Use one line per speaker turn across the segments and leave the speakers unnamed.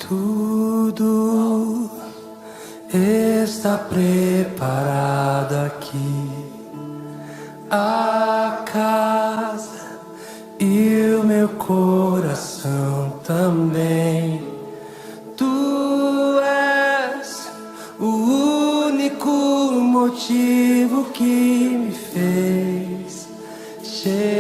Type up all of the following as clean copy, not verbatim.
Tudo está preparado aqui, a casa e o meu coração também. Tu és o único motivo que me fez chegar.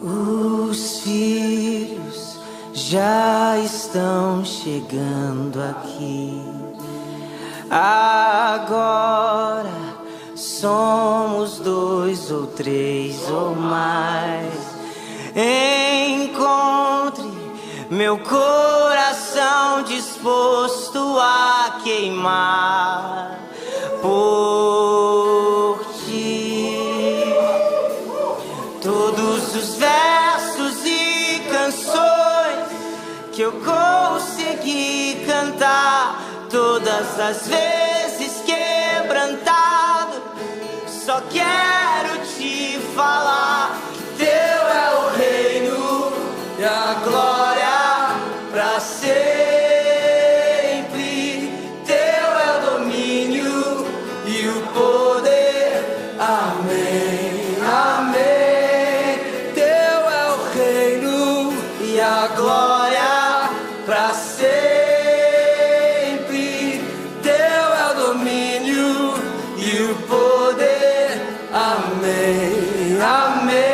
Os filhos já estão chegando aqui. Agora somos 2 ou 3 ou mais. Encontre meu coração disposto a queimar por ti. Todos os versos e canções que eu consegui cantar, todas as vezes quebrantado, só quero te falar que teu é o reino e a glória pra sempre. Teu é o domínio e o poder. Amém, amém. Teu é o reino e a glória pra sempre. O poder, amém, amém.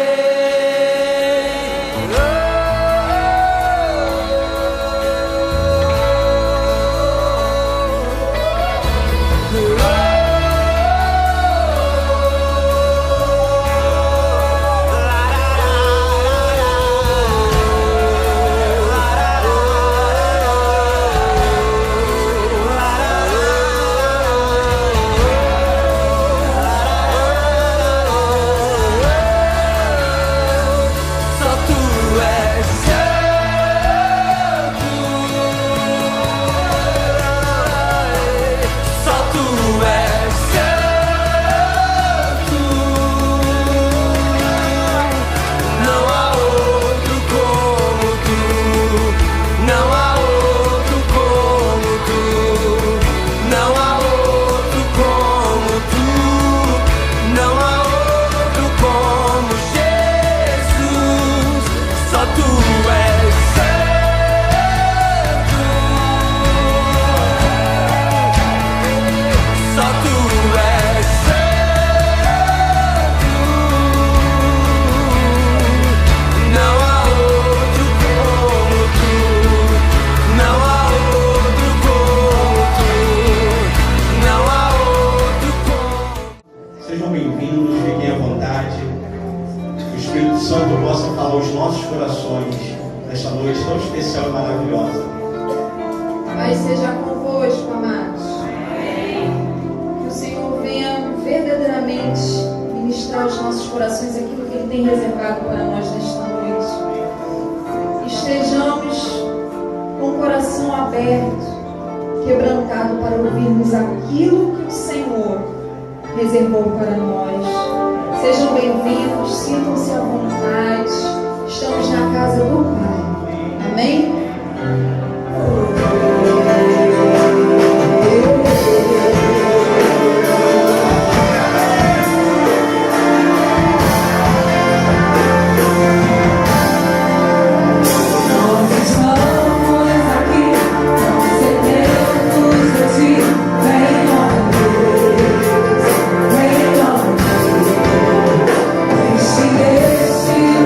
Sejam bem-vindos, fiquem à vontade. Que o Espírito Santo possa falar aos nossos corações nesta noite tão especial e maravilhosa.
Pai, seja convosco, amados. Que o Senhor venha verdadeiramente ministrar aos nossos corações aquilo que Ele tem reservado para nós nesta noite. Estejamos com o coração aberto, quebrantado para ouvirmos aquilo que o Senhor reservou para nós. Sejam bem-vindos, sintam-se à vontade. Estamos na casa do Pai. Amém?
Esse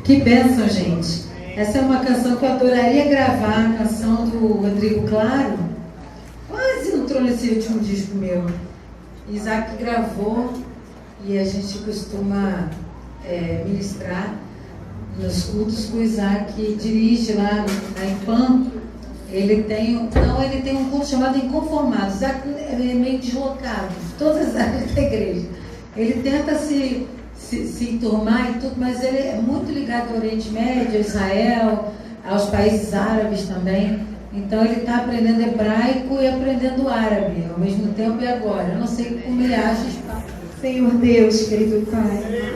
Que bênção, gente. Essa é uma canção que eu adoraria gravar, a canção do Rodrigo Claro. Quase entrou nesse último disco meu. Isaac gravou e a gente costuma ministrar nos cultos que o Isaac dirige lá em Pan. Ele tem um culto chamado Inconformados. Isaac é meio deslocado, todas as áreas da igreja. Ele tenta se enturmar e tudo, mas ele é muito ligado ao Oriente Médio, a Israel, aos países árabes também. Então ele está aprendendo hebraico e aprendendo árabe ao mesmo tempo e agora. Eu não sei como ele acha.
Senhor Deus, querido Pai,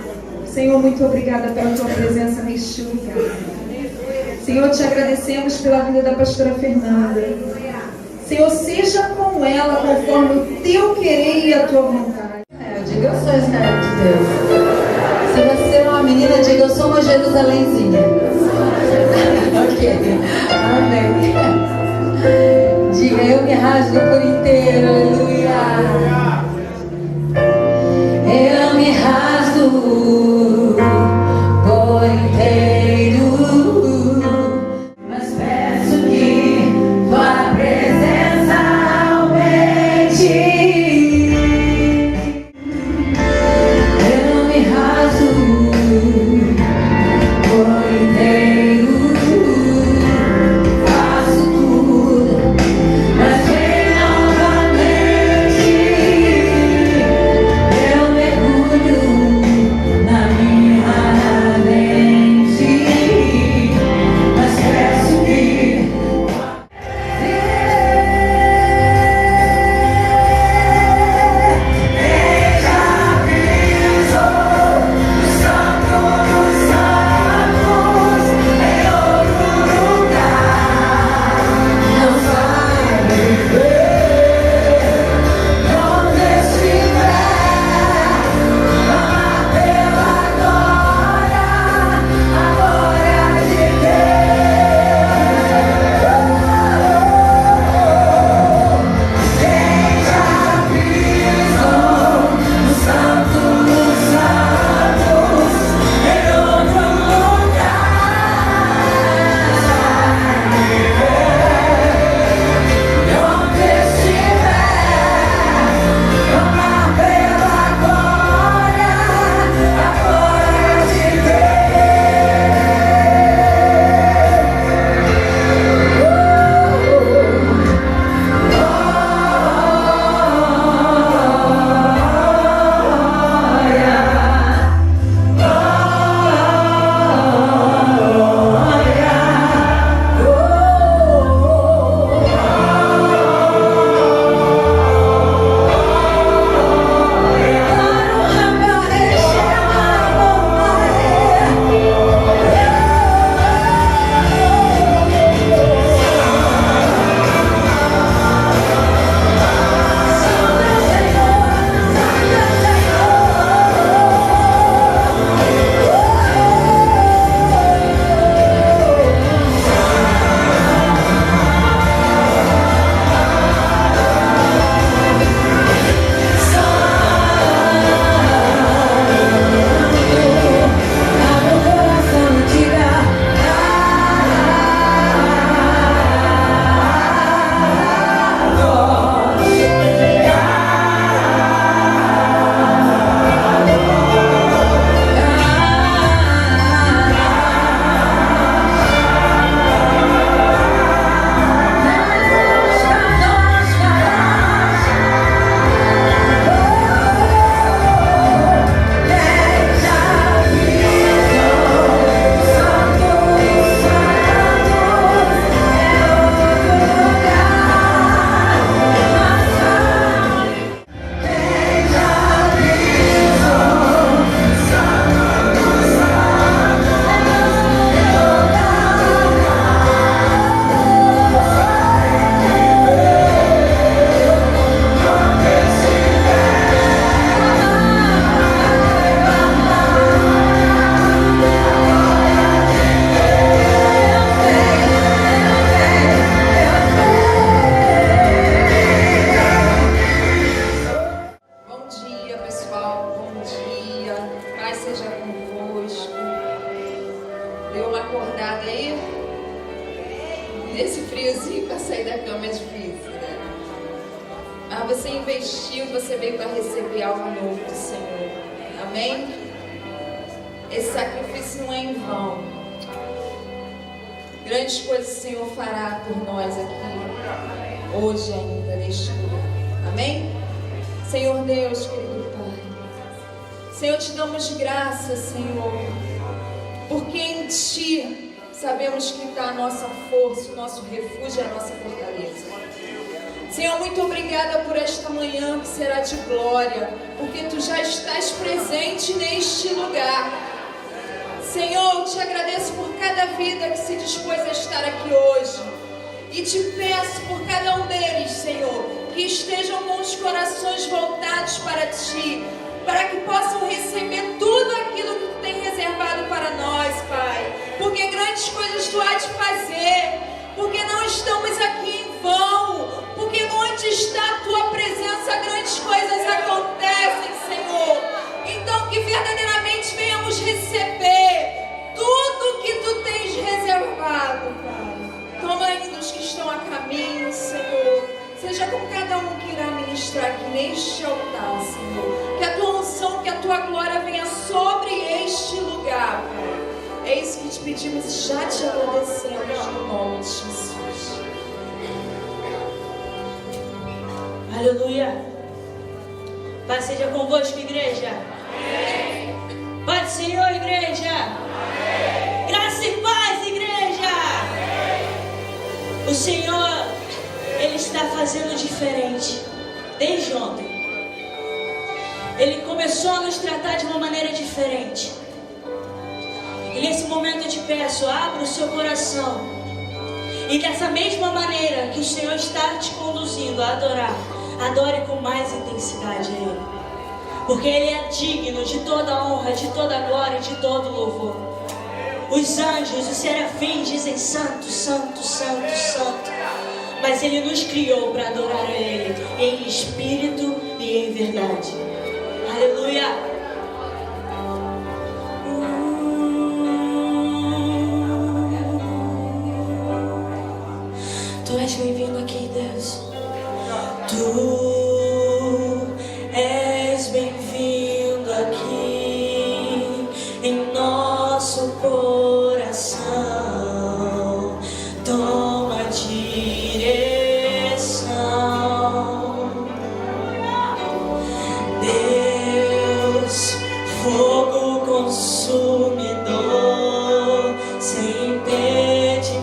Senhor, muito obrigada pela Tua presença neste lugar. Senhor, te agradecemos pela vida da pastora Fernanda. Senhor, seja com ela conforme o Teu querer e a Tua vontade.
Diga, eu sou Israel de Deus. Se você é uma menina, diga, eu sou uma Jerusalemzinha. Ok. Amém. Diga, eu me rasgo por inteiro. Aleluia. Eu me rasgo por inteiro. Mas peço que Tua presença aumente.
acordada aí, nesse friozinho para sair da cama é difícil, né? Mas você investiu, você veio para receber algo novo do Senhor. Amém? Esse sacrifício não é em vão. Grandes coisas o Senhor fará por nós aqui, hoje ainda, neste lugar. Amém? Senhor Deus, querido Pai, Senhor, te damos graça, Senhor, porque em Ti sabemos que está a nossa força, o nosso refúgio, a nossa fortaleza. Senhor, muito obrigada por esta manhã que será de glória, porque Tu já estás presente neste lugar. Senhor, eu te agradeço por cada vida que se dispôs a estar aqui hoje. E te peço por cada um deles, Senhor, que estejam com os corações voltados para Ti, para que possam receber tudo aquilo que Tu tem reservado para nós, Pai. Porque grandes coisas Tu há de fazer, porque não estamos aqui em vão, porque onde está a Tua presença, grandes coisas acontecem, Senhor. Então que verdadeiramente venhamos receber tudo que Tu tens reservado, Pai. Toma ainda os que estão a caminho, Senhor. Seja com cada um que irá ministrar aqui neste altar, Senhor. Que a Tua unção, que a Tua glória venha sobre este lugar, Pai. É isso que te pedimos e já te agradecemos no nome de Jesus.
Aleluia. Paz seja convosco, igreja.
Amém.
Paz do Senhor, igreja.
Amém.
Graça e paz, igreja.
Amém.
O Senhor, Ele está fazendo diferente desde ontem. Ele começou a nos tratar de uma maneira diferente. E nesse momento eu te peço, abra o seu coração. E dessa mesma maneira que o Senhor está te conduzindo a adorar, adore com mais intensidade a Ele. Porque Ele é digno de toda a honra, de toda a glória e de todo o louvor. Os anjos, os serafins dizem santo, santo, santo, santo. Mas Ele nos criou para adorar a Ele em espírito e em verdade. Aleluia! Tu és bem-vindo aqui, Deus. Tu és bem-vindo aqui em nosso coração. Toma direção, Deus, fogo consumidor, sem impedimentos,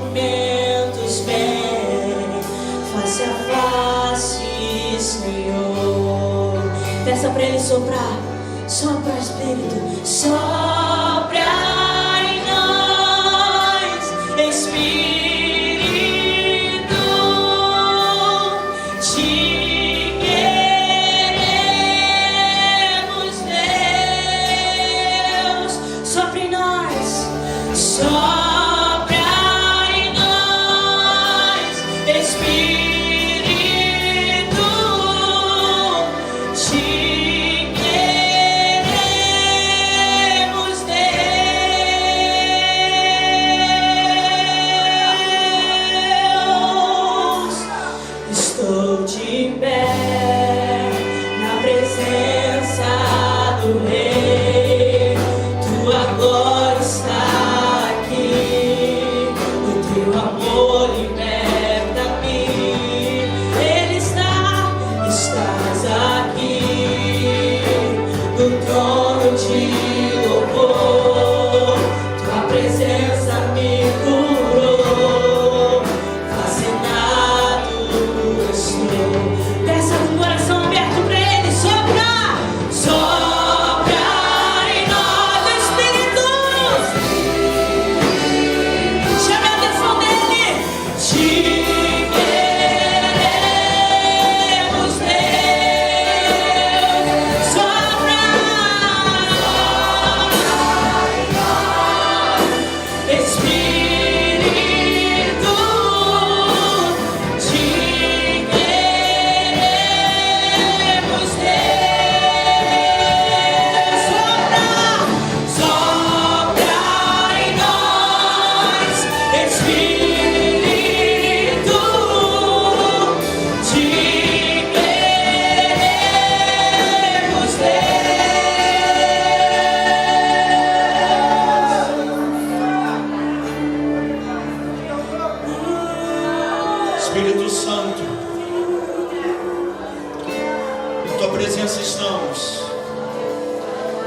vem, face a face, Senhor. Peça para Ele soprar, sopra Espírito, sopra em nós, Espírito.
Sopra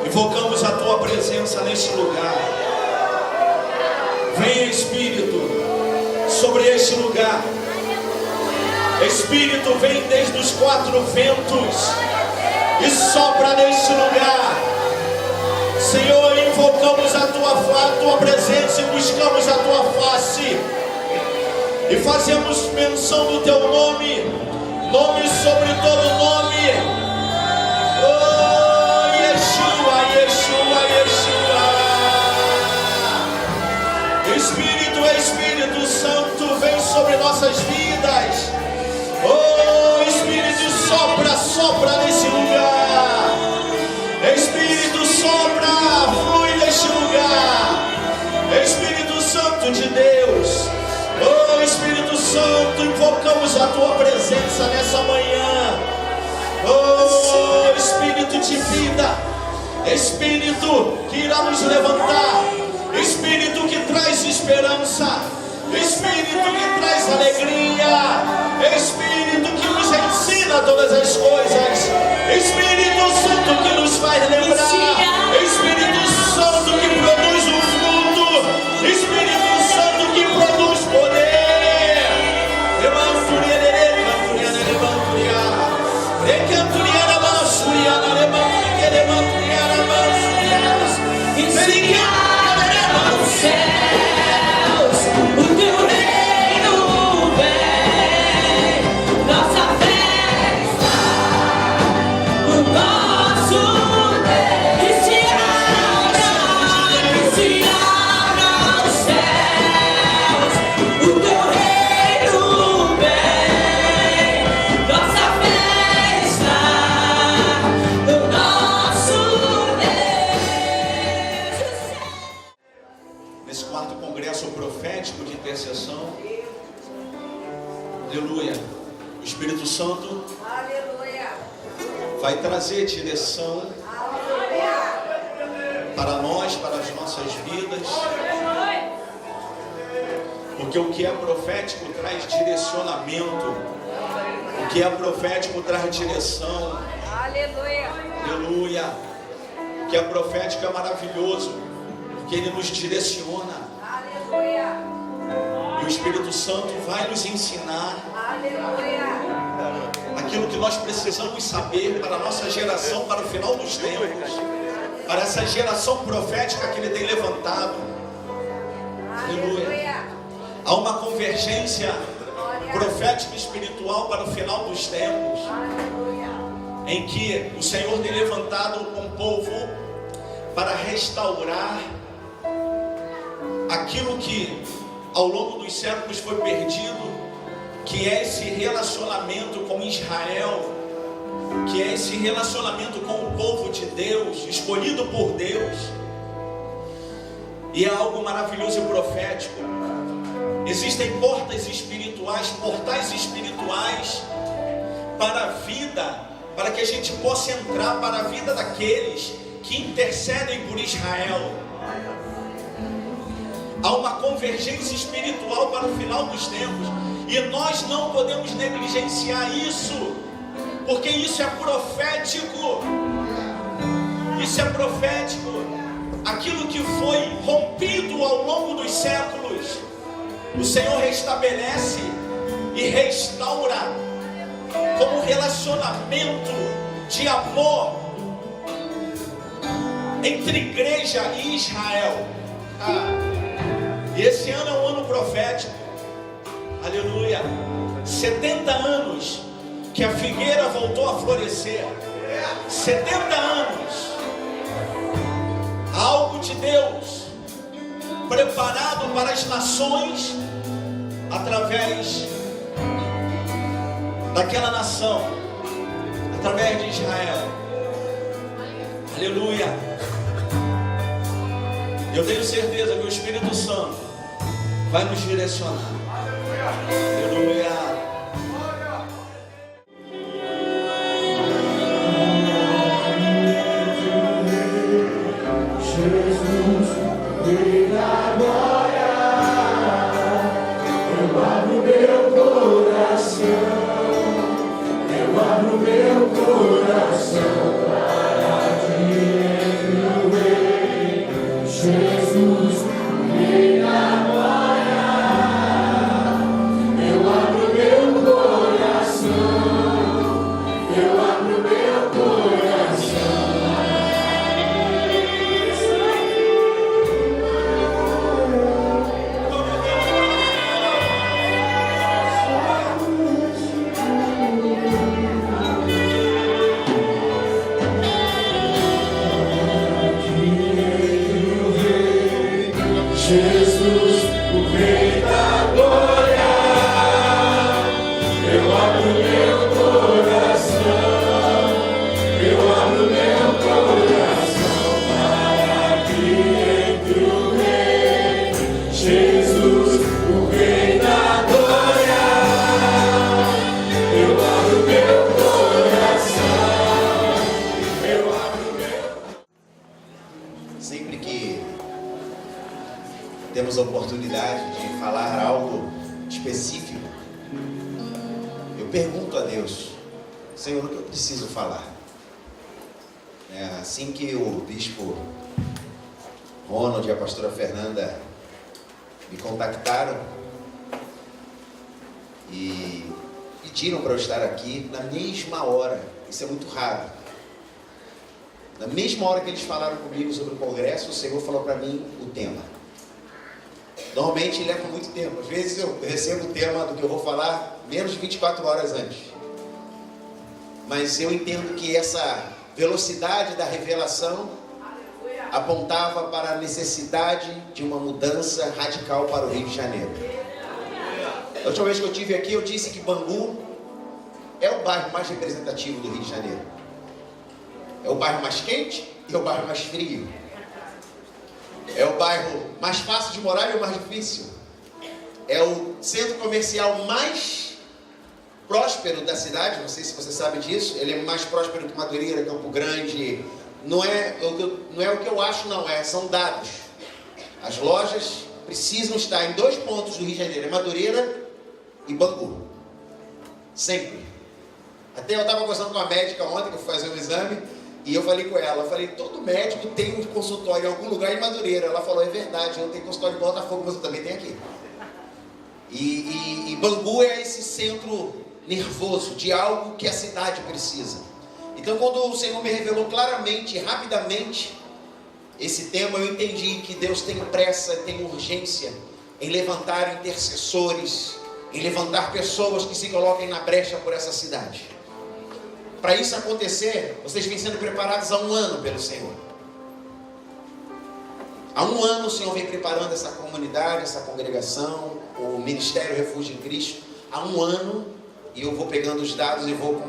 Invocamos a tua presença neste lugar. Venha, Espírito, sobre este lugar. Espírito, vem desde os quatro ventos e sopra neste lugar. Senhor, invocamos a tua presença e buscamos a tua face. E fazemos menção do teu nome, nome sobre todo nome. Oh, Yeshua, Yeshua, Yeshua. Espírito Santo, vem sobre nossas vidas. Oh, Espírito, sopra nesse lugar. Espírito, flui neste lugar. Espírito Santo de Deus. Oh, Espírito Santo, invocamos a tua presença nessa manhã. Oh, Espírito de vida, Espírito que irá nos levantar, Espírito que traz esperança, Espírito que traz alegria, Espírito que nos ensina todas as coisas, Espírito Santo que nos faz lembrar, Espírito Santo que produz um fruto, Espírito Santo que produz poder. Aleluia. O Espírito Santo vai trazer direção para nós, para as nossas vidas. Porque o que é profético traz direcionamento. O que é profético traz direção. Aleluia. O que é profético é maravilhoso, porque ele nos direciona. E o Espírito Santo vai nos ensinar aquilo que nós precisamos saber para a nossa geração, para o final dos tempos, para essa geração profética que ele tem levantado. Aleluia. Há uma convergência profética e espiritual para o final dos tempos, em que o Senhor tem levantado um povo para restaurar aquilo que ao longo dos séculos foi perdido, que é esse relacionamento com Israel, que é esse relacionamento com o povo de Deus, escolhido por Deus. E é algo maravilhoso e profético. Existem portais espirituais para a vida, para que a gente possa entrar para a vida daqueles que intercedem por Israel. Há uma convergência espiritual para o final dos tempos, e nós não podemos negligenciar isso, porque isso é profético. Isso é profético. Aquilo que foi rompido ao longo dos séculos, o Senhor restabelece e restaura como relacionamento de amor entre igreja e Israel. E esse ano é um ano profético. Aleluia. 70 anos que a figueira voltou a florescer. 70 anos. Algo de Deus preparado para as nações através daquela nação, através de Israel. Aleluia. Eu tenho certeza que o Espírito Santo vai nos direcionar. Aleluia.
Jesus, Rei da glória, eu abro meu coração, eu abro meu coração para te entregar.
temos a oportunidade de falar algo específico, eu pergunto a Deus: Senhor, o que eu preciso falar? Assim que o bispo Ronald e a pastora Fernanda me contactaram e pediram para eu estar aqui na mesma hora, isso é muito raro. Na mesma hora que eles falaram comigo sobre o congresso, o Senhor falou para mim o tema. Normalmente leva muito tempo, às vezes eu recebo o tema do que eu vou falar menos de 24 horas antes. Mas eu entendo que essa velocidade da revelação apontava para a necessidade de uma mudança radical para o Rio de Janeiro. A última vez que eu estive aqui, eu disse que Bangu é o bairro mais representativo do Rio de Janeiro. É o bairro mais quente e é o bairro mais frio. É o bairro mais fácil de morar e o mais difícil. É o centro comercial mais próspero da cidade, não sei se você sabe disso. Ele é mais próspero que Madureira, Campo Grande. Não é o que eu acho, não é. São dados. As lojas precisam estar em 2 pontos do Rio de Janeiro. É Madureira e Bangu. Sempre. Até eu estava conversando com a médica ontem, que eu fui fazer um exame, e eu falei com ela, todo médico tem um consultório em algum lugar em Madureira. Ela falou: é verdade, eu não tenho consultório em Botafogo, mas eu também tenho aqui. E Bangu é esse centro nervoso de algo que a cidade precisa. Então, quando o Senhor me revelou claramente, rapidamente, esse tema, eu entendi que Deus tem pressa, tem urgência em levantar intercessores, em levantar pessoas que se coloquem na brecha por essa cidade. Para isso acontecer, vocês vêm sendo preparados há 1 ano pelo Senhor. Há 1 ano o Senhor vem preparando essa comunidade, essa congregação, o Ministério Refúgio em Cristo. Há 1 ano, e eu vou pegando os dados e vou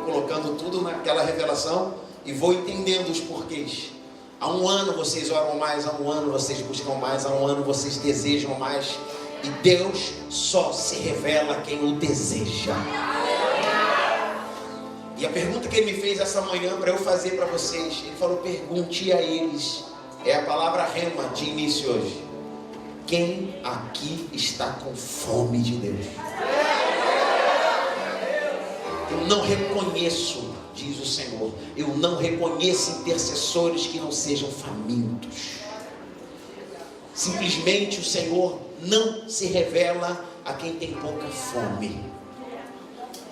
colocando tudo naquela revelação e vou entendendo os porquês. Há 1 ano vocês oram mais, há 1 ano vocês buscam mais, há 1 ano vocês desejam mais. E Deus só se revela a quem o deseja. E a pergunta que ele me fez essa manhã para eu fazer para vocês, ele falou: pergunte a eles. É a palavra rema de início hoje. Quem aqui está com fome de Deus? Eu não reconheço, diz o Senhor, eu não reconheço intercessores que não sejam famintos. Simplesmente o Senhor não se revela a quem tem pouca fome.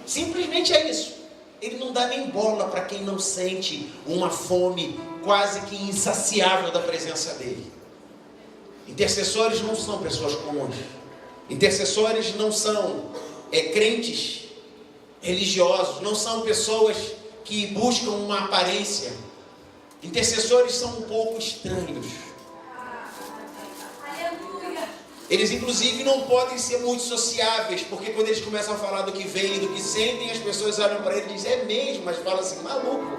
Simplesmente é isso. Ele não dá nem bola para quem não sente uma fome quase que insaciável da presença dele. Intercessores não são pessoas comuns. Intercessores não são crentes religiosos, não são pessoas que buscam uma aparência. Intercessores são um pouco estranhos. Eles inclusive não podem ser muito sociáveis, porque quando eles começam a falar do que veem, do que sentem, as pessoas olham para ele e dizem: é mesmo, mas falam assim: maluco.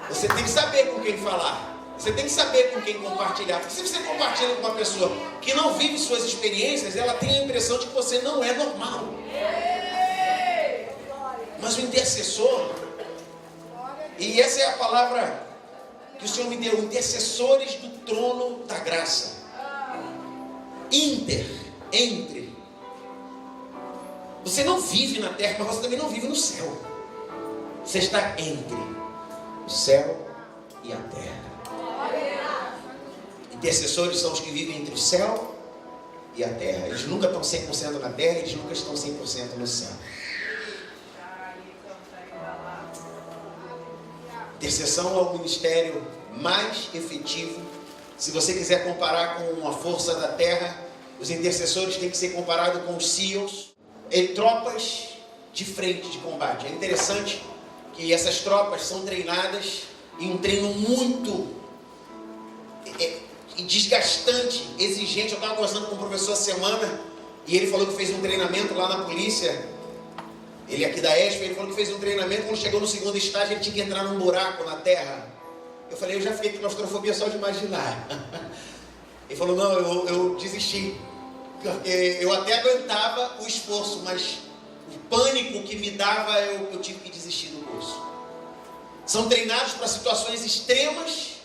Você tem que saber com quem falar, você tem que saber com quem compartilhar, porque se você compartilha com uma pessoa que não vive suas experiências, ela tem a impressão de que você não é normal. Mas o intercessor, e essa é a palavra que o Senhor me deu, intercessores do trono da graça. Entre. Você não vive na terra, mas você também não vive no céu. Você está entre o céu e a terra. Intercessores são os que vivem entre o céu e a terra. Eles nunca estão 100% na terra, eles nunca estão 100% no céu. Intercessão é o ministério mais efetivo. Se você quiser comparar com a força da terra, os intercessores têm que ser comparados com os SEALs, tropas de frente de combate. É interessante que essas tropas são treinadas em um treino muito desgastante, exigente. Eu estava conversando com um professor essa semana e ele falou que fez um treinamento lá na polícia. Ele aqui da ESP, ele falou que fez um treinamento. Quando chegou no 2º estágio, ele tinha que entrar num buraco na terra. Eu falei: eu já fiquei com claustrofobia só de imaginar. Ele falou: não, eu desisti, porque eu até aguentava o esforço, mas o pânico que me dava, eu tive que desistir do curso. São treinados para situações extremas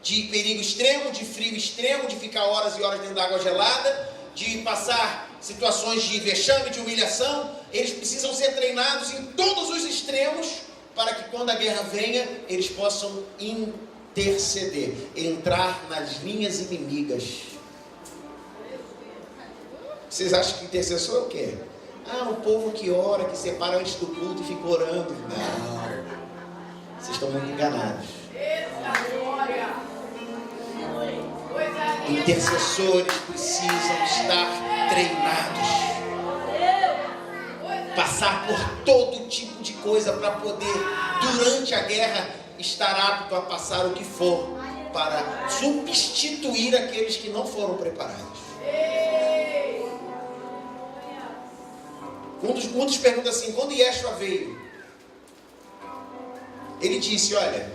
de perigo extremo, de frio extremo, de ficar horas e horas dentro da água gelada, de passar situações de vexame, de humilhação. Eles precisam ser treinados em todos os extremos para que quando a guerra venha, eles possam interceder, entrar nas linhas inimigas. Vocês acham que intercessor é o quê? O povo que ora, que separa antes do culto e fica orando. Não, vocês estão muito enganados. Intercessores precisam estar treinados, passar por todo tipo de coisa para poder, durante a guerra, estar apto a passar o que for para substituir aqueles que não foram preparados. Muitos perguntam assim: quando Yeshua veio, ele disse: olha,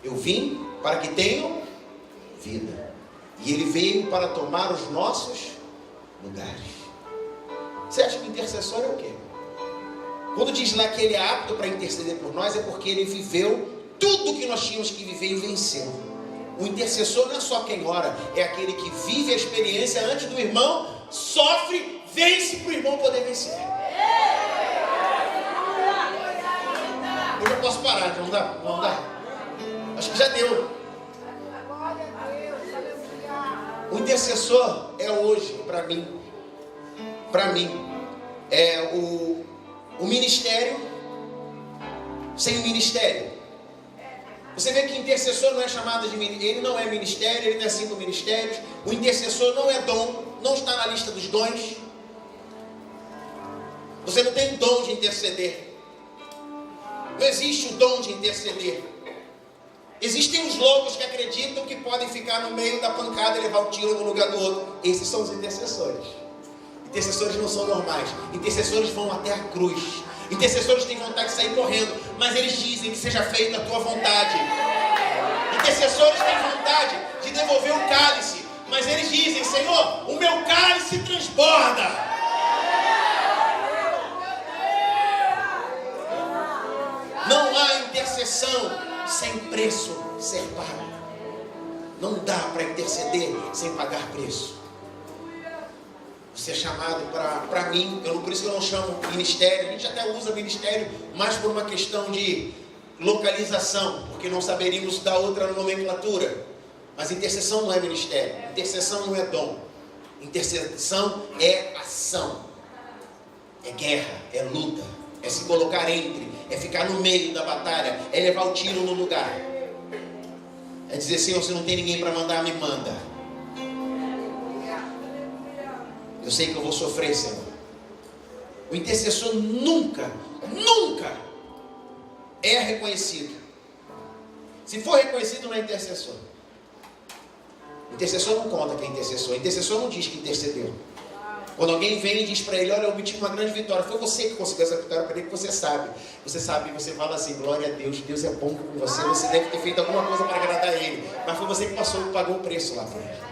eu vim para que tenham vida, e ele veio para tomar os nossos lugares. Você acha que intercessor é o quê? Quando diz lá que ele é apto para interceder por nós, é porque ele viveu tudo que nós tínhamos que viver e venceu. O intercessor não é só quem ora, é aquele que vive a experiência antes do irmão, sofre, vence para o irmão poder vencer. Eu já posso parar, não dá? Não dá? Acho que já deu. O intercessor é hoje, para mim, é o ministério sem o ministério. Você vê que intercessor não é chamado de ministério, ele não é ministério, ele não é 5 ministérios. O intercessor não é dom, não está na lista dos dons. Você não tem dom de interceder. Não existe o dom de interceder. Existem os loucos que acreditam que podem ficar no meio da pancada e levar o tiro no lugar do outro. Esses são os intercessores. Intercessores não são normais. Intercessores vão até a cruz. Intercessores têm vontade de sair correndo, mas eles dizem que seja feita a tua vontade. Intercessores têm vontade de devolver o cálice, mas eles dizem: Senhor, o meu cálice transborda. Não há intercessão sem preço ser pago. Não dá para interceder sem pagar preço. Você é chamado para mim, por isso que eu não chamo ministério. A gente até usa ministério mais por uma questão de localização, porque não saberíamos dar outra nomenclatura. Mas intercessão não é ministério, intercessão não é dom. Intercessão é ação, é guerra, é luta, é se colocar entre, é ficar no meio da batalha, é levar o tiro no lugar. É dizer: Senhor, se não tem ninguém para mandar, me manda. Eu sei que eu vou sofrer, Senhor. O intercessor nunca é reconhecido. Se for reconhecido, não é intercessor. Intercessor não conta que é intercessor. Intercessor não diz que intercedeu. Quando alguém vem e diz para ele: olha, eu obtive uma grande vitória, foi você que conseguiu essa vitória para ele, que você sabe. Você sabe, você fala assim: glória a Deus, Deus é bom com você, você deve ter feito alguma coisa para agradar ele. Mas foi você que pagou o preço lá para ele.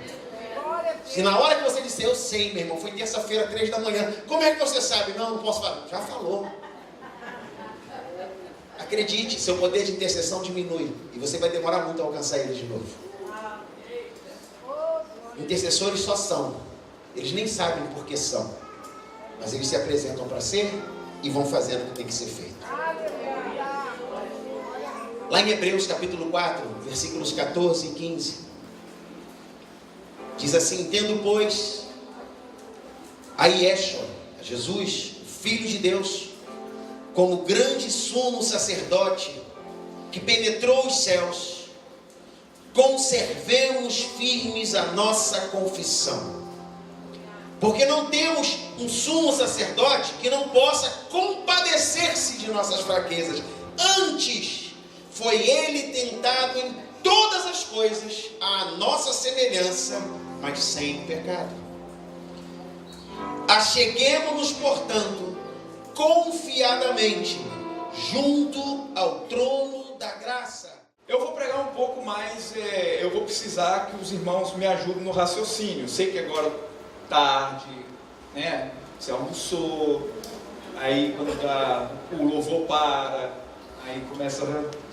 Se na hora que você disser: eu sei, meu irmão, foi terça-feira, 3 da manhã. Como é que você sabe? Não posso falar. Já falou. Acredite, seu poder de intercessão diminui. E você vai demorar muito a alcançar ele de novo. Intercessores só são. Eles nem sabem por que são. Mas eles se apresentam para ser e vão fazendo o que tem que ser feito. Lá em Hebreus capítulo 4, versículos 14 e 15. Diz assim: tendo, pois, a Yeshua, a Jesus, Filho de Deus, como grande sumo sacerdote, que penetrou os céus, conservemos firmes a nossa confissão. Porque não temos um sumo sacerdote que não possa compadecer-se de nossas fraquezas. Antes, foi ele tentado em todas as coisas, à nossa semelhança, mas sem pecado. Acheguemo-nos, portanto, confiadamente junto ao trono da graça.
Eu vou pregar um pouco mais, eu vou precisar que os irmãos me ajudem no raciocínio. Eu sei que agora tarde, né? Você almoçou, aí quando o louvor para, aí começa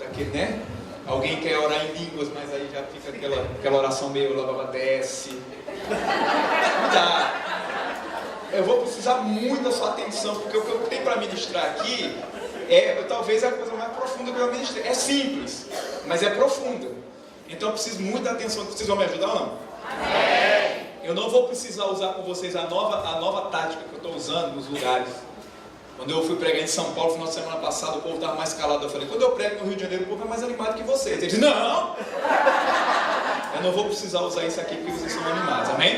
aquele, né? Alguém quer orar em línguas, mas aí já fica aquela oração meio desce. Tá. Eu vou precisar muito da sua atenção, porque o que eu tenho para ministrar aqui talvez a coisa mais profunda que eu ministrei. É simples, mas é profunda. Então eu preciso muito da atenção. Vocês vão me ajudar ou não? Amém. Eu não vou precisar usar com vocês a nova tática que eu estou usando nos lugares. Quando eu fui pregar em São Paulo, no final de semana passado, o povo estava mais calado. Eu falei, quando eu prego no Rio de Janeiro, o povo é mais animado que vocês. Eles disseram, não! Eu não vou precisar usar isso aqui porque vocês são animados, amém?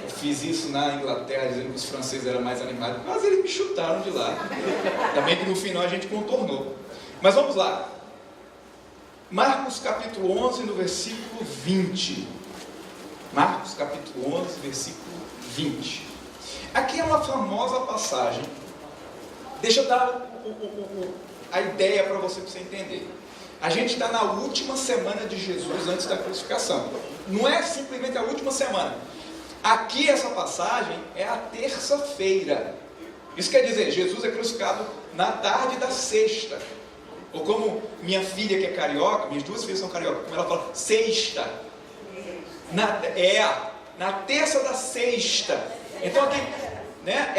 Eu fiz isso na Inglaterra, dizendo que os franceses eram mais animados. Mas eles me chutaram de lá. Também que no final a gente contornou. Mas vamos lá. Marcos capítulo 11, no versículo 20. Marcos capítulo 11, versículo 20. Aqui é uma famosa passagem. Deixa eu dar a ideia para você entender. A gente está na última semana de Jesus antes da crucificação. Não é simplesmente a última semana. Aqui essa passagem é a terça-feira. Isso quer dizer, Jesus é crucificado na tarde da sexta. Ou como minha filha que é carioca, minhas duas filhas são cariocas, como ela fala, sexta. Na terça da sexta. Então aqui, né,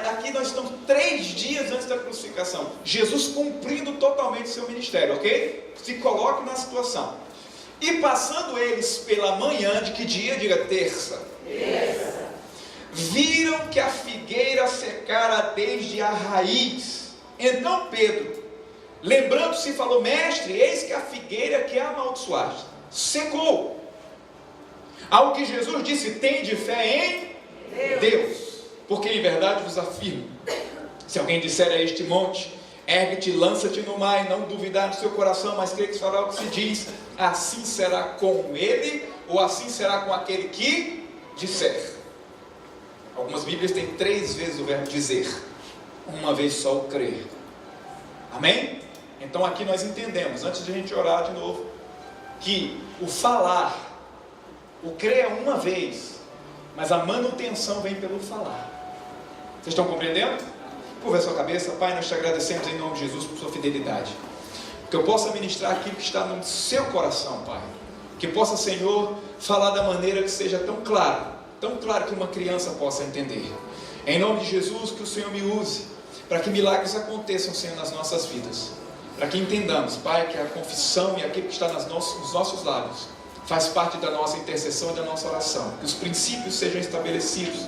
aqui nós estamos 3 dias antes da crucificação. Jesus cumprindo totalmente seu ministério, ok? Se coloque na situação. E passando eles pela manhã de que dia? Diga terça. Terça. Viram que a figueira secara desde a raiz. Então Pedro, lembrando-se, falou, mestre, eis que a figueira que amaldiçoaste secou. Ao que Jesus disse, tende fé em Deus. Porque em verdade vos afirmo, se alguém disser a este monte, ergue-te, lança-te no mar, e não duvidar no seu coração, mas crê que fará o que se diz, assim será com ele, ou assim será com aquele que disser. Algumas Bíblias têm 3 vezes o verbo dizer, uma vez só o crer. Amém? Então aqui nós entendemos, antes de a gente orar de novo, que o falar, o crer é uma vez, mas a manutenção vem pelo falar. Vocês estão compreendendo? Curva a sua cabeça. Pai, nós te agradecemos em nome de Jesus por sua fidelidade. Que eu possa ministrar aquilo que está no seu coração, Pai. Que possa, Senhor, falar da maneira que seja tão claro que uma criança possa entender. Em nome de Jesus, que o Senhor me use para que milagres aconteçam, Senhor, nas nossas vidas. Para que entendamos, Pai, que a confissão e aquilo que está nos nossos lábios faz parte da nossa intercessão e da nossa oração. Que os princípios sejam estabelecidos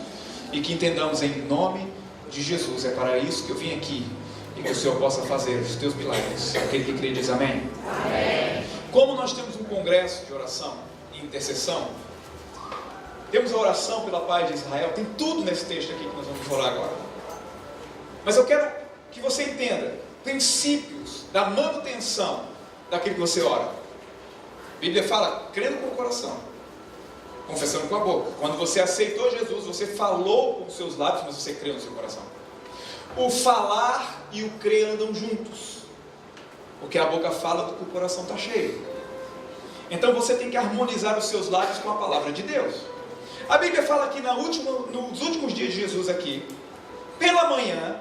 e que entendamos em nome de Jesus. É para isso que eu vim aqui e que o Senhor possa fazer os teus milagres. Aquele que crê diz amém. Amém. Como nós temos um congresso de oração e intercessão, temos a oração pela paz de Israel, tem tudo nesse texto aqui que nós vamos orar agora. Mas eu quero que você entenda princípios da manutenção daquilo que você ora. A Bíblia fala, crendo com o coração, confessando com a boca. Quando você aceitou Jesus, você falou com os seus lábios, mas você creu no seu coração. O falar e o crer andam juntos, porque a boca fala do que o coração está cheio. Então você tem que harmonizar os seus lábios com a palavra de Deus. A Bíblia fala que nos últimos dias de Jesus aqui, pela manhã,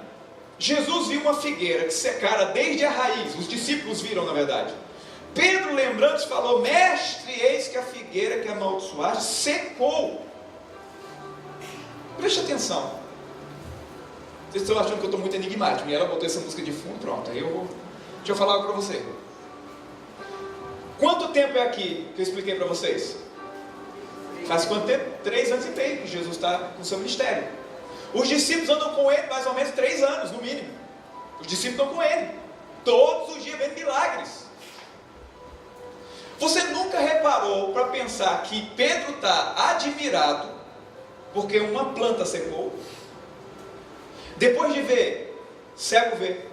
Jesus viu uma figueira que secara desde a raiz. Os discípulos viram, na verdade. Pedro, lembrando-se, falou, mestre, eis que a figueira que amaldiçoaste secou. Preste atenção. Vocês estão achando que eu estou muito enigmático, e ela botou essa música de fundo, pronto, aí eu vou... Deixa eu falar algo para você. Quanto tempo é aqui que eu expliquei para vocês? Faz quanto tempo? 3 anos e meio que Jesus está com o seu ministério. Os discípulos andam com ele mais ou menos 3 anos, no mínimo. Os discípulos estão com ele. Todos os dias vendo milagres. Você nunca reparou para pensar que Pedro está admirado porque uma planta secou? Depois de ver cego ver,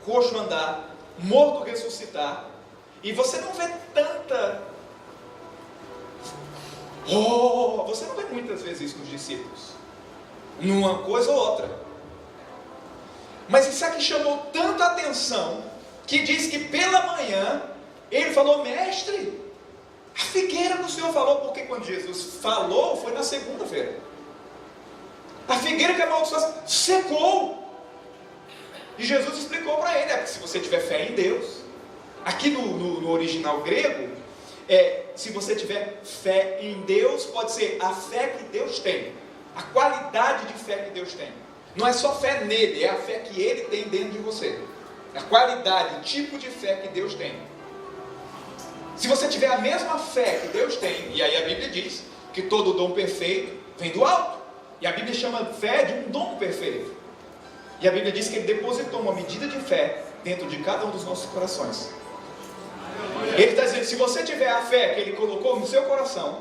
coxo andar, morto ressuscitar, e você não vê tanta... você não vê muitas vezes isso nos discípulos, numa coisa ou outra. Mas isso aqui chamou tanta atenção, que diz que pela manhã, ele falou, mestre, a figueira do Senhor falou, porque quando Jesus falou, foi na segunda-feira. A figueira que amaldiçoou secou. E Jesus explicou para ele, porque se você tiver fé em Deus, Aqui no original grego, se você tiver fé em Deus, pode ser a fé que Deus tem, a qualidade de fé que Deus tem. Não é só fé nele, é a fé que ele tem dentro de você. A qualidade, o tipo de fé que Deus tem. Se você tiver a mesma fé que Deus tem, e aí a Bíblia diz que todo dom perfeito vem do alto, e a Bíblia chama fé de um dom perfeito, e a Bíblia diz que Ele depositou uma medida de fé dentro de cada um dos nossos corações. Ele está dizendo, se você tiver a fé que Ele colocou no seu coração,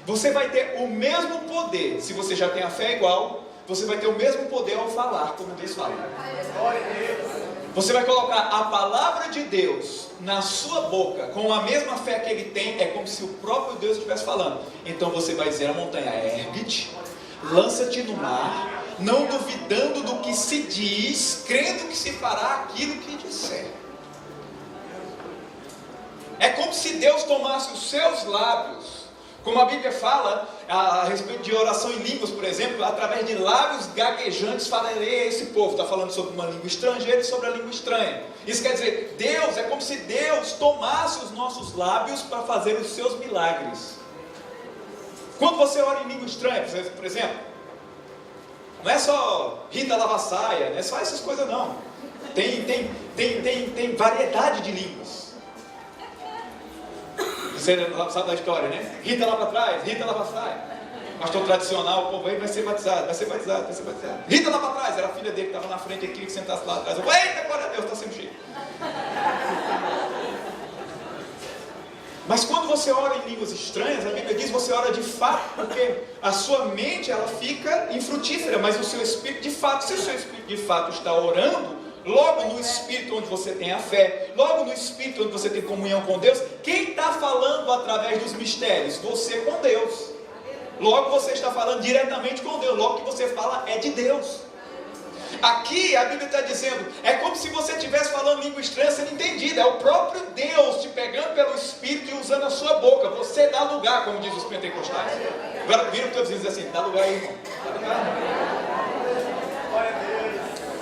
você vai ter o mesmo poder. Se você já tem a fé igual, você vai ter o mesmo poder ao falar como Deus fala. Você vai colocar a palavra de Deus na sua boca com a mesma fé que Ele tem. É como se o próprio Deus estivesse falando. Então você vai dizer à montanha, ergue-te, lança-te no mar, não duvidando do que se diz, crendo que se fará aquilo que disser. É como se Deus tomasse os seus lábios, como a Bíblia fala a respeito de oração em línguas, por exemplo, através de lábios gaguejantes falarei a esse povo. Está falando sobre uma língua estrangeira e sobre a língua estranha. Isso quer dizer, Deus, é como se Deus tomasse os nossos lábios para fazer os seus milagres. Quando você ora em língua estranha, por exemplo, não é só Rita lava saia, não é só essas coisas não. Tem variedade de línguas. Você sabe da história, né? Rita lá para trás, Rita lá para trás. Pastor tradicional, o povo aí vai ser batizado. Rita lá para trás, era a filha dele que estava na frente, ele queria que sentasse lá atrás. Eu, eita, glória a Deus, está sendo cheio. Mas quando você ora em línguas estranhas, a Bíblia diz que você ora de fato, porque a sua mente ela fica infrutífera, mas o seu espírito de fato, se o seu espírito de fato está orando, logo no espírito onde você tem a fé, logo no espírito onde você tem comunhão com Deus, quem está falando através dos mistérios? Você com Deus. Logo você está falando diretamente com Deus, logo que você fala é de Deus. Aqui a Bíblia está dizendo, é como se você estivesse falando língua estranha sendo entendida, é o próprio Deus te pegando pelo Espírito e usando a sua boca. Você dá lugar, como diz os pentecostais. Agora viram que eu dizendo assim, dá lugar aí, irmão. Dá lugar.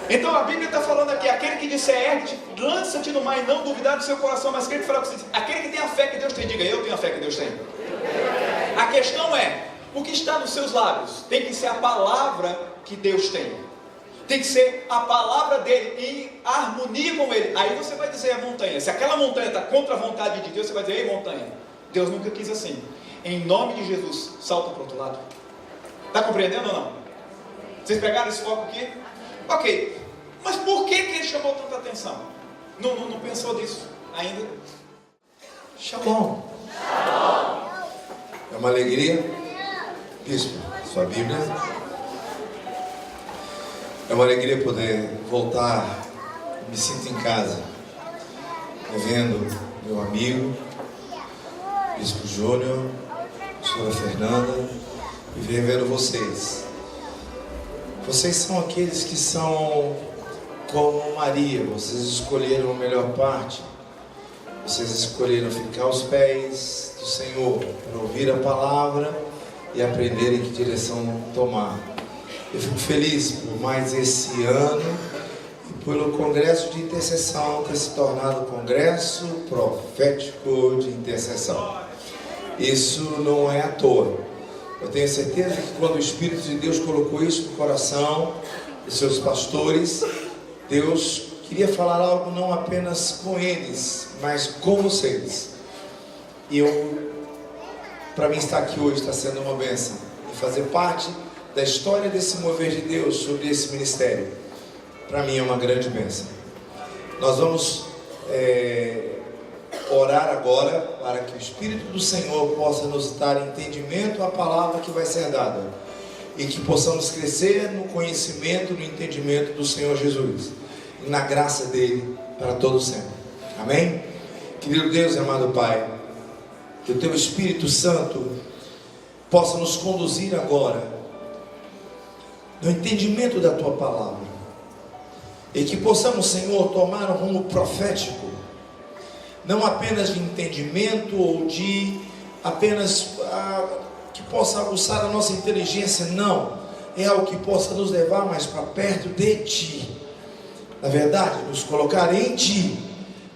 Então a Bíblia está falando aqui, aquele que disser ergue-te, lança-te no mar e não duvidar do seu coração, mas aquele que fala com você, aquele que tem a fé que Deus tem, diga, eu tenho a fé que Deus tem. A questão é, o que está nos seus lábios tem que ser a palavra que Deus tem. Tem que ser a palavra dele em harmonia com ele. Aí você vai dizer à montanha, se aquela montanha está contra a vontade de Deus, você vai dizer, ei montanha, Deus nunca quis assim. Em nome de Jesus, salta para o outro lado. Está compreendendo ou não? Vocês pegaram esse foco aqui? Ok, mas por que ele chamou tanta atenção? Não pensou nisso ainda?
Shalom. É uma alegria, bispo, sua Bíblia. É uma alegria poder voltar, me sinto em casa, revendo meu amigo, bispo Júnior, pastora Fernanda, e revendo vocês. Vocês são aqueles que são como Maria, vocês escolheram a melhor parte, vocês escolheram ficar aos pés do Senhor, para ouvir a palavra e aprenderem que direção tomar. Eu fico feliz por mais esse ano e pelo Congresso de Intercessão ter se tornado Congresso Profético de Intercessão. Isso não é à toa. Eu tenho certeza que quando o Espírito de Deus colocou isso no coração dos seus pastores, Deus queria falar algo não apenas com eles, mas com vocês. E para mim estar aqui hoje está sendo uma bênção e fazer parte da história desse mover de Deus sobre esse ministério. Para mim é uma grande bênção. Nós vamos orar agora para que o Espírito do Senhor possa nos dar entendimento à palavra que vai ser dada e que possamos crescer no conhecimento, no entendimento do Senhor Jesus e na graça dele para todo sempre. Amém? Querido Deus e amado Pai, que o Teu Espírito Santo possa nos conduzir agora no entendimento da Tua palavra e que possamos, Senhor, tomar um rumo profético, não apenas de entendimento ou de apenas que possa aguçar a nossa inteligência, não, é algo que possa nos levar mais para perto de Ti, na verdade, nos colocar em Ti,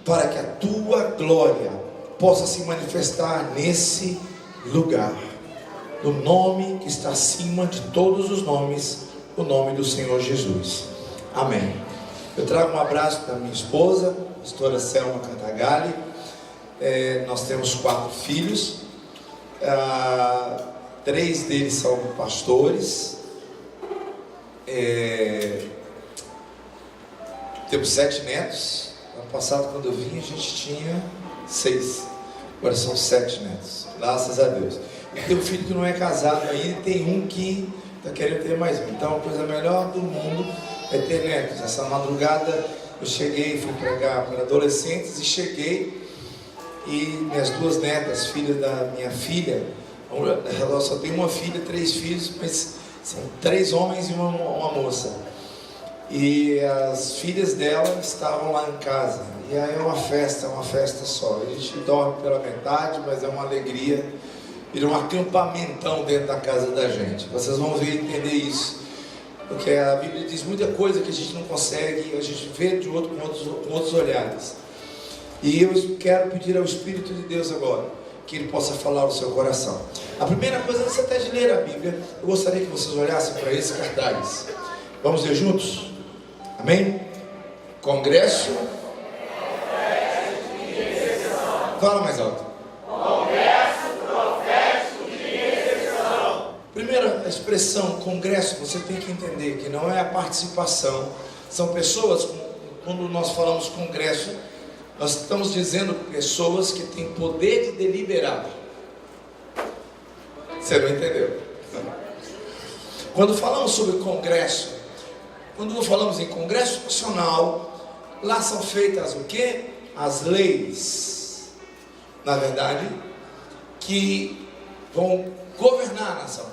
para que a tua glória possa se manifestar nesse lugar, no nome que está acima de todos os nomes, o nome do Senhor Jesus. Amém. Eu trago um abraço da minha esposa, pastora Selma Cantagalli. Nós temos 4 filhos, 3 deles são pastores, temos 7 netos. Ano passado, quando eu vim, a gente tinha 6, agora são 7 netos, graças a Deus. E tem um filho que não é casado ainda, e tem um que está querendo ter mais um. Então a coisa melhor do mundo é ter netos. Essa madrugada eu cheguei, fui pregar para adolescentes, e cheguei, e minhas 2 netas, filhas da minha filha, ela só tem uma filha, 3 filhos, mas são 3 homens e uma moça. E as filhas dela estavam lá em casa. E aí é uma festa só. A gente dorme pela metade, mas é uma alegria. Vira um acampamentão dentro da casa da gente. Vocês vão ver e entender isso. Porque a Bíblia diz muita coisa que a gente não consegue, a gente vê de outro, com outros olhares. E eu quero pedir ao Espírito de Deus agora, que Ele possa falar ao seu coração. A primeira coisa, antes até de ler a Bíblia, eu gostaria que vocês olhassem para esse cartaz. Vamos ler juntos? Amém? Congresso. Fala mais alto.
Congresso Profético de Intercessão.
Primeira expressão, congresso, você tem que entender que não é a participação. São pessoas, quando nós falamos congresso, nós estamos dizendo pessoas que têm poder de deliberar. Você não entendeu? Quando falamos sobre congresso, quando falamos em congresso nacional, lá são feitas o quê? As leis, na verdade, que vão governar a nação.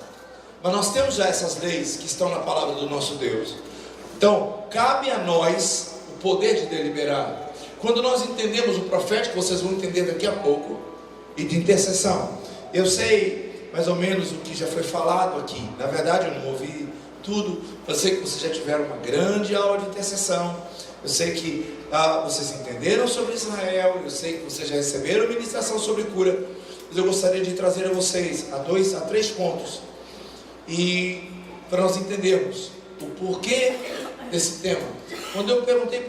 Mas nós temos já essas leis que estão na palavra do nosso Deus. Então, cabe a nós o poder de deliberar. Quando nós entendemos o profético, vocês vão entender daqui a pouco, e de intercessão. Eu sei mais ou menos o que já foi falado aqui. Na verdade, eu não ouvi tudo. Eu sei que vocês já tiveram uma grande aula de intercessão. Eu sei que vocês entenderam sobre Israel. Eu sei que vocês já receberam ministração sobre cura. Mas eu gostaria de trazer a vocês a 3 pontos, e para nós entendermos o porquê desse tema. Quando eu perguntei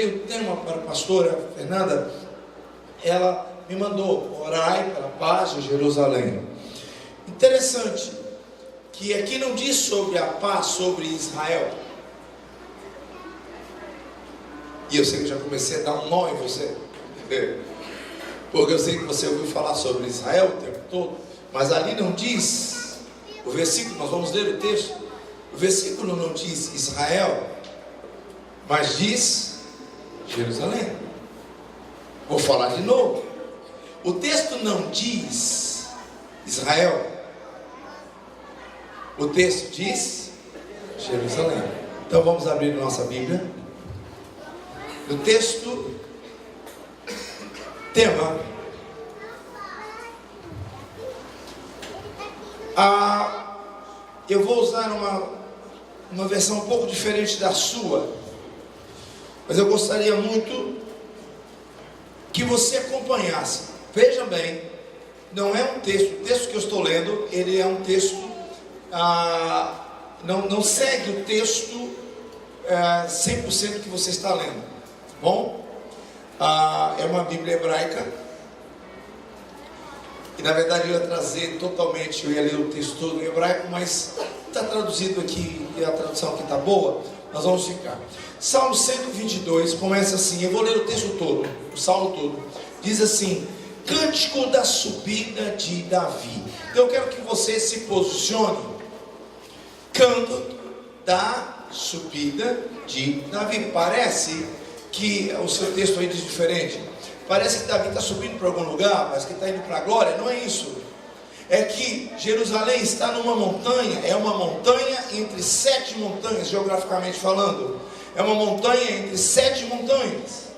o tema para a pastora Fernanda, ela me mandou: orai pela paz de Jerusalém. Interessante que aqui não diz sobre a paz sobre Israel. E eu sei que eu já comecei a dar um nó em você, porque eu sei que você ouviu falar sobre Israel o tempo todo, mas ali não diz o versículo. Nós vamos ler o texto. O versículo não diz Israel, mas diz Jerusalém. Vou falar de novo. O texto não diz Israel, o texto diz Jerusalém. Então vamos abrir nossa Bíblia. O texto, tema, eu vou usar uma versão um pouco diferente da sua, mas eu gostaria muito que você acompanhasse. Veja bem, não é um texto, o texto que eu estou lendo, ele é um texto, não segue o texto 100% que você está lendo. Bom, é uma Bíblia hebraica, e na verdade eu ia trazer totalmente, eu ia ler o texto todo em hebraico, mas está traduzido aqui, e a tradução aqui está boa, nós vamos ficar. Salmo 122 começa assim, eu vou ler o texto todo, o salmo todo, diz assim: cântico da subida de Davi. Então eu quero que você se posicione, canto da subida de Davi. Parece que o seu texto aí diz diferente. Parece que Davi está subindo para algum lugar, mas que está indo para a glória. Não é isso. É que Jerusalém está numa montanha. É uma montanha entre 7 montanhas, geograficamente falando. É uma montanha entre 7 montanhas.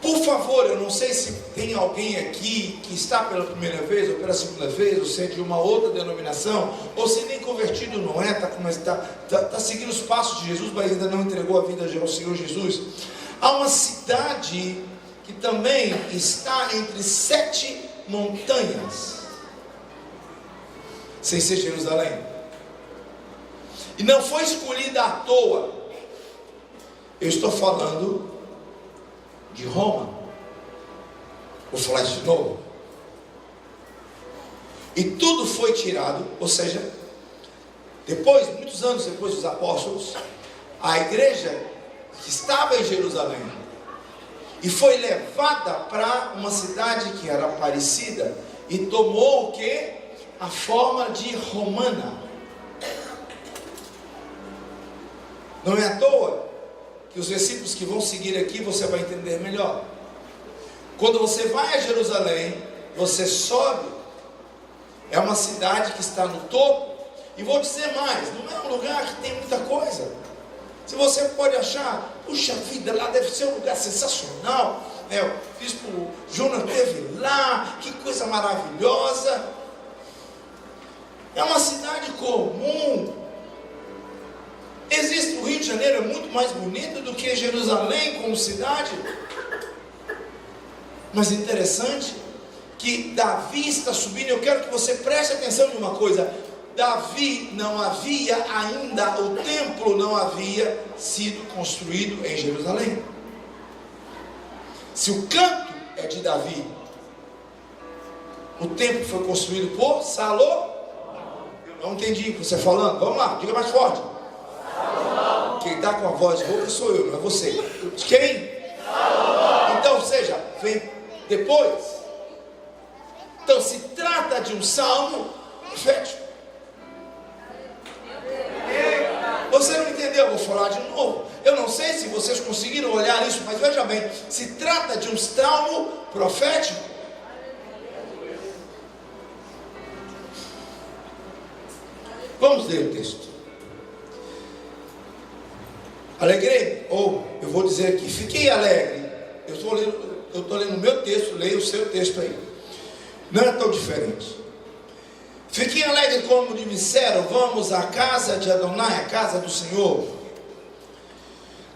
Por favor, eu não sei se tem alguém aqui que está pela primeira vez ou pela segunda vez, ou se é de uma outra denominação, ou se nem convertido não é, está seguindo os passos de Jesus, mas ainda não entregou a vida ao Senhor Jesus. Há uma cidade que também está entre 7 montanhas, sem ser Jerusalém. E não foi escolhida à toa. Eu estou falando de Roma. Vou falar de novo. E tudo foi tirado, ou seja, depois, muitos anos depois dos apóstolos, a igreja que estava em Jerusalém e foi levada para uma cidade que era parecida e tomou o que? A forma de romana. Não é à toa que os versículos que vão seguir aqui você vai entender melhor. Quando você vai a Jerusalém, você sobe, é uma cidade que está no topo, e vou dizer mais, não é um lugar que tem muita coisa. Se você pode achar, puxa vida, lá deve ser um lugar sensacional, né? O bispo Júnior esteve lá, que coisa maravilhosa. É uma cidade comum. Existe, o Rio de Janeiro é muito mais bonito do que Jerusalém como cidade. Mas interessante que Davi está subindo. Eu quero que você preste atenção em uma coisa. Davi não havia ainda, o templo não havia sido construído em Jerusalém. Se o canto é de Davi, o templo foi construído por Salomão. Não entendi o que você está falando. Vamos lá, diga mais forte. Salomão. Quem está com a voz rouca sou eu, não é você. Quem? Salomão. Então, ou seja, vem depois. Então se trata de um salmo profético. Você não entendeu? Vou falar de novo. Eu não sei se vocês conseguiram olhar isso, mas veja bem, se trata de um salmo profético. Vamos ler o texto. Alegrei, ou eu vou dizer aqui, fiquei alegre. Eu estou lendo o meu texto, leia o seu texto aí. Não é tão diferente. Fiquei alegre como me disseram, vamos à casa de Adonai, a casa do Senhor.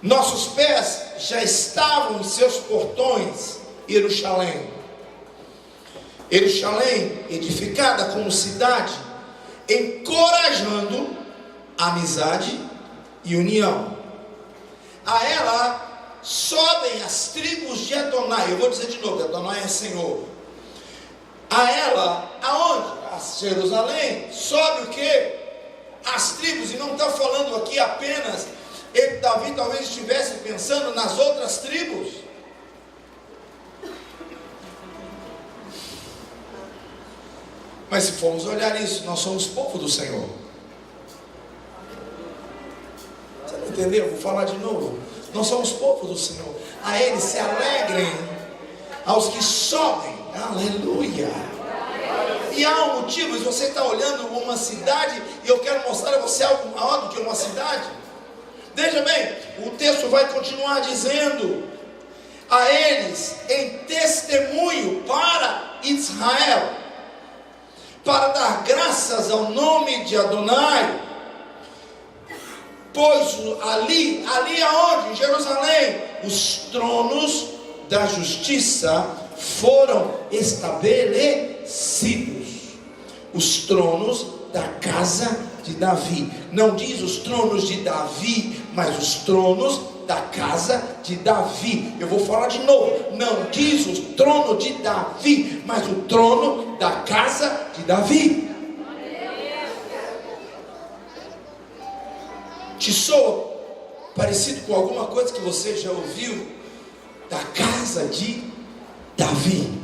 Nossos pés já estavam em seus portões, Jerusalém. Jerusalém, edificada como cidade, encorajando amizade e união. A ela sobem as tribos de Adonai. Eu vou dizer de novo, Adonai é Senhor. A ela, aonde? A Jerusalém, sobe o que? As tribos, e não está falando aqui apenas, Davi talvez estivesse pensando nas outras tribos. Mas se formos olhar isso, nós somos povo do Senhor. Você não entendeu? Vou falar de novo. Nós somos povo do Senhor. A eles se alegrem, aos que sobem. Aleluia. E há um motivo. Se você está olhando uma cidade, e eu quero mostrar a você algo maior do que uma cidade. Veja bem, o texto vai continuar dizendo: a eles em testemunho para Israel, para dar graças ao nome de Adonai, pois ali aonde? Em Jerusalém, os tronos da justiça foram estabelecidos. Os tronos da casa de Davi. Não diz os tronos de Davi, mas os tronos da casa de Davi. Eu vou falar de novo. Não diz o trono de Davi, mas o trono da casa de Davi. Te soa parecido com alguma coisa que você já ouviu da casa de Davi?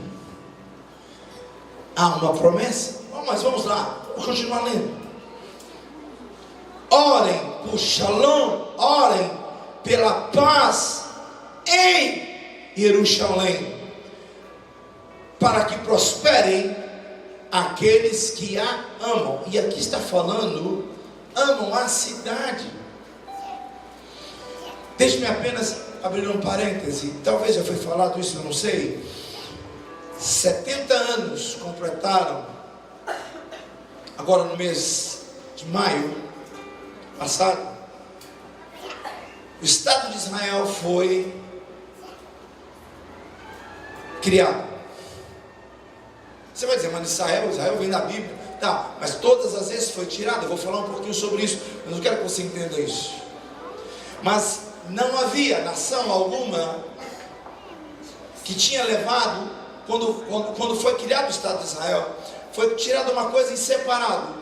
Há uma promessa? Mas vamos lá, vou continuar lendo. Orem por Shalom, orem pela paz em Jerusalém, para que prosperem aqueles que a amam. E aqui está falando, amam a cidade. Deixe-me apenas abrir um parêntese. Talvez já foi falado isso, eu não sei. 70 anos completaram, agora no mês de maio passado. O Estado de Israel foi criado. Você vai dizer, mas Israel vem da Bíblia. Tá, mas todas as vezes foi tirado. Eu vou falar um pouquinho sobre isso, mas eu quero que você entenda isso. Mas não havia nação alguma que tinha levado, quando foi criado o Estado de Israel, foi tirada uma coisa em separado,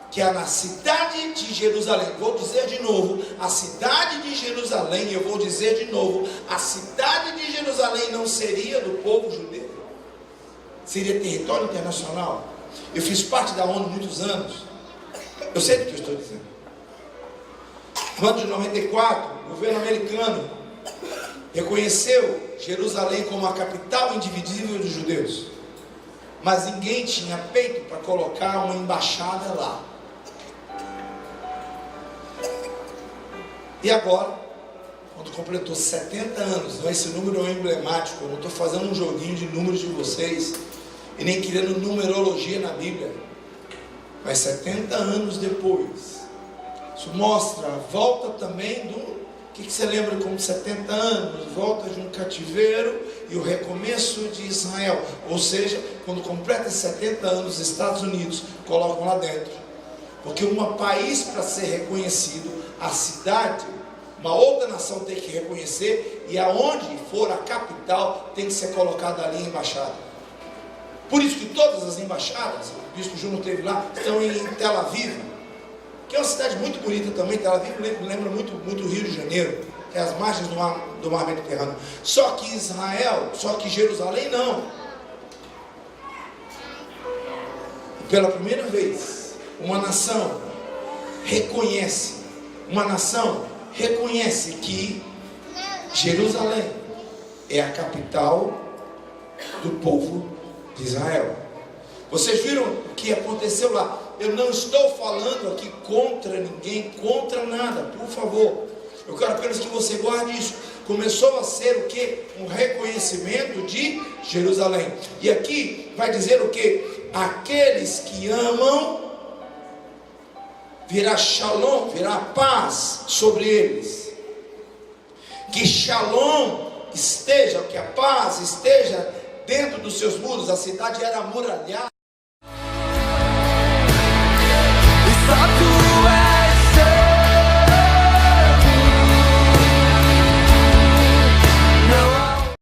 que é na cidade de Jerusalém. Vou dizer de novo, a cidade de Jerusalém, eu vou dizer de novo, a cidade de Jerusalém não seria do povo judeu, seria território internacional. Eu fiz parte da ONU muitos anos, eu sei do que eu estou dizendo. No ano de 94, o governo americano reconheceu Jerusalém como a capital indivisível dos judeus, mas ninguém tinha peito para colocar uma embaixada lá. E agora, quando completou 70 anos, esse número é emblemático, eu não estou fazendo um joguinho de números de vocês, e nem querendo numerologia na Bíblia, mas 70 anos depois, isso mostra a volta também do, o que você lembra como 70 anos, volta de um cativeiro e o recomeço de Israel, ou seja, quando completa 70 anos, os Estados Unidos colocam lá dentro, porque um país para ser reconhecido, a cidade, uma outra nação tem que reconhecer, e aonde for a capital, tem que ser colocada ali a embaixada. Por isso que todas as embaixadas, o bispo Júnior esteve lá, estão em Tel Aviv, que é uma cidade muito bonita também. Tel Aviv lembra muito o Rio de Janeiro, que é as margens do mar Mediterrâneo. Só que Israel, só que Jerusalém não. E pela primeira vez, uma nação reconhece que Jerusalém é a capital do povo de Israel. Vocês viram o que aconteceu lá? Eu não estou falando aqui contra ninguém, contra nada, por favor. Eu quero apenas que você guarde isso. Começou a ser o que? Um reconhecimento de Jerusalém. E aqui vai dizer o que? Aqueles que amam, virá shalom, virá paz sobre eles. Que shalom esteja, que a paz esteja dentro dos seus muros. A cidade era amuralhada.